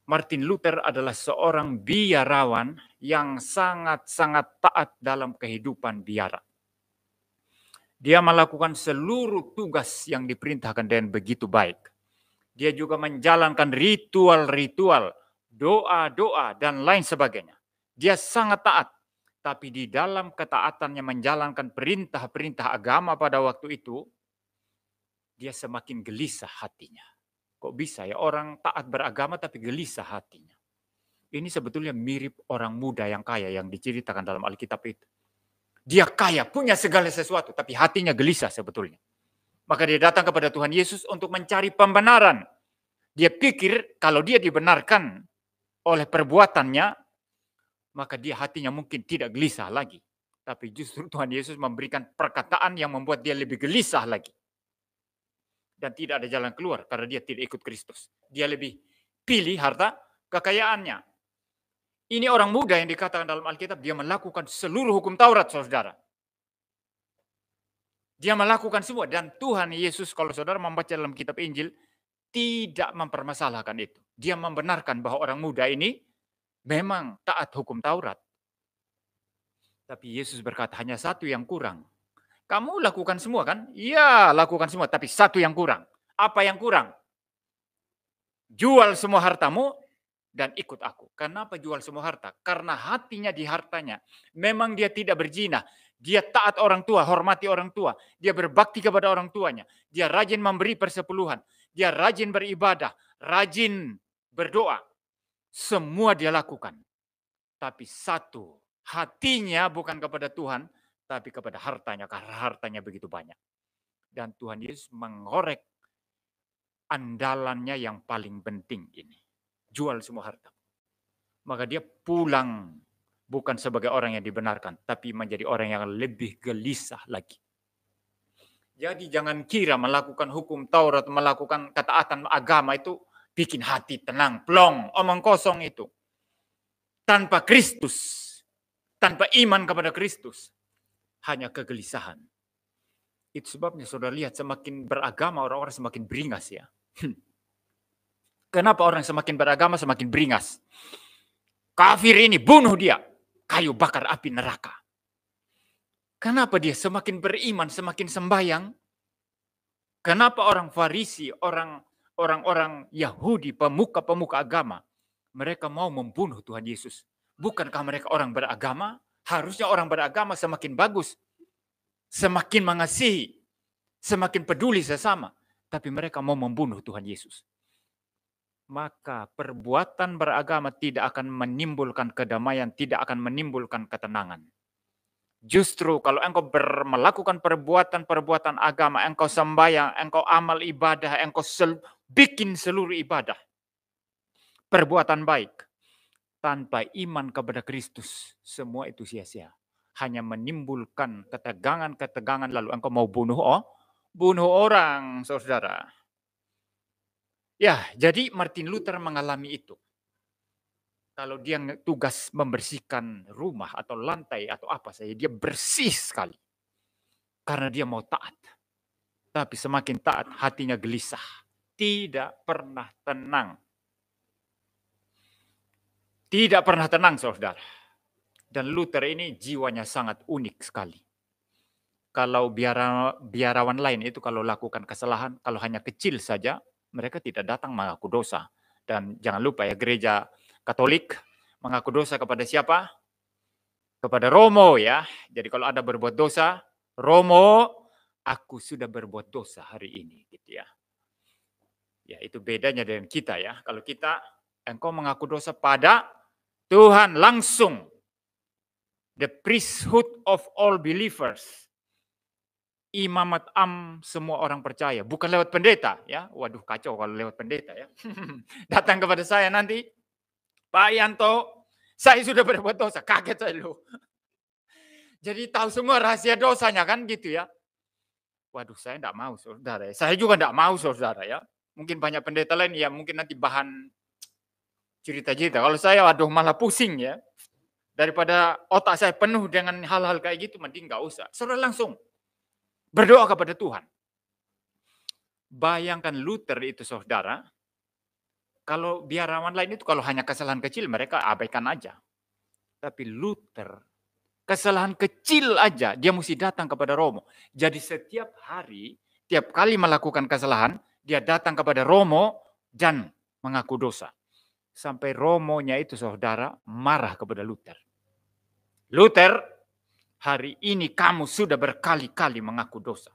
Martin Luther adalah seorang biarawan yang sangat-sangat taat dalam kehidupan biara. Dia melakukan seluruh tugas yang diperintahkan dengan begitu baik. Dia juga menjalankan ritual-ritual, doa-doa, dan lain sebagainya. Dia sangat taat. Tapi di dalam ketaatannya menjalankan perintah-perintah agama pada waktu itu, dia semakin gelisah hatinya. Kok bisa ya orang taat beragama tapi gelisah hatinya? Ini sebetulnya mirip orang muda yang kaya yang diceritakan dalam Alkitab itu. Dia kaya, punya segala sesuatu, tapi hatinya gelisah sebetulnya. Maka dia datang kepada Tuhan Yesus untuk mencari pembenaran. Dia pikir kalau dia dibenarkan oleh perbuatannya, maka dia hatinya mungkin tidak gelisah lagi. Tapi justru Tuhan Yesus memberikan perkataan yang membuat dia lebih gelisah lagi. Dan tidak ada jalan keluar karena dia tidak ikut Kristus. Dia lebih pilih harta kekayaannya. Ini orang muda yang dikatakan dalam Alkitab, dia melakukan seluruh hukum Taurat, saudara. Dia melakukan semua. Dan Tuhan Yesus, kalau saudara membaca dalam kitab Injil, tidak mempermasalahkan itu. Dia membenarkan bahwa orang muda ini memang taat hukum Taurat. Tapi Yesus berkata, hanya satu yang kurang. Kamu lakukan semua kan? Iya, lakukan semua. Tapi satu yang kurang. Apa yang kurang? Jual semua hartamu dan ikut aku. Kenapa jual semua harta? Karena hatinya di hartanya. Memang dia tidak berzina. Dia taat orang tua, hormati orang tua. Dia berbakti kepada orang tuanya. Dia rajin memberi persepuluhan. Dia rajin beribadah. Rajin berdoa. Semua dia lakukan. Tapi satu, hatinya bukan kepada Tuhan, tapi kepada hartanya. Karena hartanya begitu banyak. Dan Tuhan Yesus mengorek andalannya yang paling penting ini. Jual semua harta. Maka dia pulang bukan sebagai orang yang dibenarkan, tapi menjadi orang yang lebih gelisah lagi. Jadi jangan kira melakukan hukum Taurat, melakukan ketaatan agama itu bikin hati tenang, plong, omong kosong itu. Tanpa Kristus, tanpa iman kepada Kristus, hanya kegelisahan. Itu sebabnya saudara lihat semakin beragama orang-orang semakin beringas ya. Kenapa orang semakin beragama semakin beringas? Kafir ini bunuh dia, kayu bakar api neraka. Kenapa dia semakin beriman, semakin sembahyang? Kenapa orang Farisi, orang-orang Yahudi, pemuka-pemuka agama, mereka mau membunuh Tuhan Yesus? Bukankah mereka orang beragama? Harusnya orang beragama semakin bagus, semakin mengasihi, semakin peduli sesama. Tapi mereka mau membunuh Tuhan Yesus. Maka perbuatan beragama tidak akan menimbulkan kedamaian, tidak akan menimbulkan ketenangan. Justru kalau engkau melakukan perbuatan-perbuatan agama, engkau sembahyang, engkau amal ibadah, engkau bikin seluruh ibadah, perbuatan baik, tanpa iman kepada Kristus, semua itu sia-sia. Hanya menimbulkan ketegangan-ketegangan, lalu engkau mau bunuh orang, saudara. Ya, jadi Martin Luther mengalami itu. Kalau dia tugas membersihkan rumah atau lantai atau apa saja, dia bersih sekali. Karena dia mau taat. Tapi semakin taat, hatinya gelisah. Tidak pernah tenang. Tidak pernah tenang, saudara. Dan Luther ini jiwanya sangat unik sekali. Kalau biarawan lain itu kalau lakukan kesalahan, kalau hanya kecil saja, mereka tidak datang mengaku dosa. Dan jangan lupa ya, gereja Katolik mengaku dosa kepada siapa? Kepada Romo ya. Jadi kalau Anda berbuat dosa, Romo, aku sudah berbuat dosa hari ini, gitu ya. Ya itu bedanya dengan kita ya. Kalau kita, engkau mengaku dosa pada Tuhan langsung. The priesthood of all believers. Imamat semua orang percaya, bukan lewat pendeta ya. Waduh kacau kalau lewat pendeta ya. Datang kepada saya nanti, Pak Yanto, saya sudah berbuat dosa, kaget saya loh. Jadi tahu semua rahasia dosanya kan gitu ya. Waduh saya enggak mau saudara, saya juga enggak mau saudara ya. Mungkin banyak pendeta lain ya mungkin nanti bahan cerita-cerita. Kalau saya waduh malah pusing ya. Daripada otak saya penuh dengan hal-hal kayak gitu, mending enggak usah. Saudara langsung berdoa kepada Tuhan. Bayangkan Luther itu saudara, Kalau biarawan lain itu kalau hanya kesalahan kecil mereka abaikan aja. Tapi Luther, kesalahan kecil aja dia mesti datang kepada Romo. Jadi setiap hari, tiap kali melakukan kesalahan, dia datang kepada Romo dan mengaku dosa. Sampai Romonya itu saudara marah kepada Luther. Luther, hari ini kamu sudah berkali-kali mengaku dosa.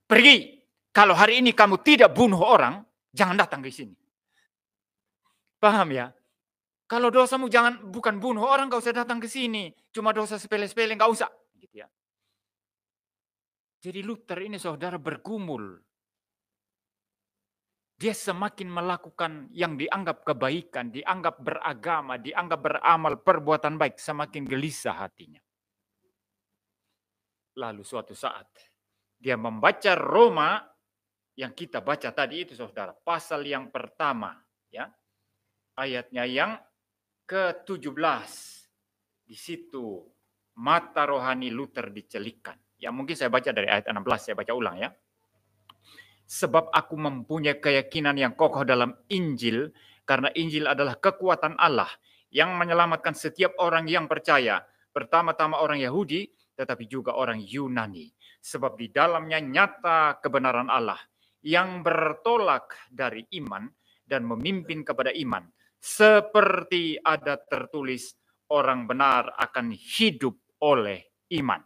Pergi. Kalau hari ini kamu tidak bunuh orang, jangan datang ke sini. Paham ya? Kalau dosamu bukan bunuh orang, gak usah datang ke sini. Cuma dosa sepele-sepele, gak usah. Gitu ya. Jadi Luther ini saudara bergumul. Dia semakin melakukan yang dianggap kebaikan, dianggap beragama, dianggap beramal perbuatan baik, semakin gelisah hatinya. Lalu suatu saat, dia membaca Roma yang kita baca tadi itu saudara. Pasal yang pertama. Ya, ayatnya yang ke-17. Di situ mata rohani Luther dicelikkan. Ya mungkin saya baca dari ayat 16, saya baca ulang ya. Sebab aku mempunyai keyakinan yang kokoh dalam Injil, karena Injil adalah kekuatan Allah yang menyelamatkan setiap orang yang percaya. Pertama-tama orang Yahudi, tetapi juga orang Yunani. Sebab di dalamnya nyata kebenaran Allah yang bertolak dari iman dan memimpin kepada iman. Seperti ada tertulis, orang benar akan hidup oleh iman.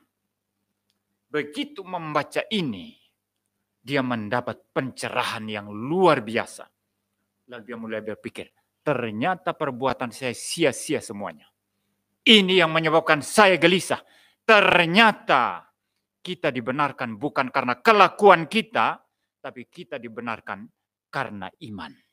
Begitu membaca ini, dia mendapat pencerahan yang luar biasa. Lalu dia mulai berpikir, ternyata perbuatan saya sia-sia semuanya. Ini yang menyebabkan saya gelisah. Ternyata kita dibenarkan bukan karena kelakuan kita, tapi kita dibenarkan karena iman.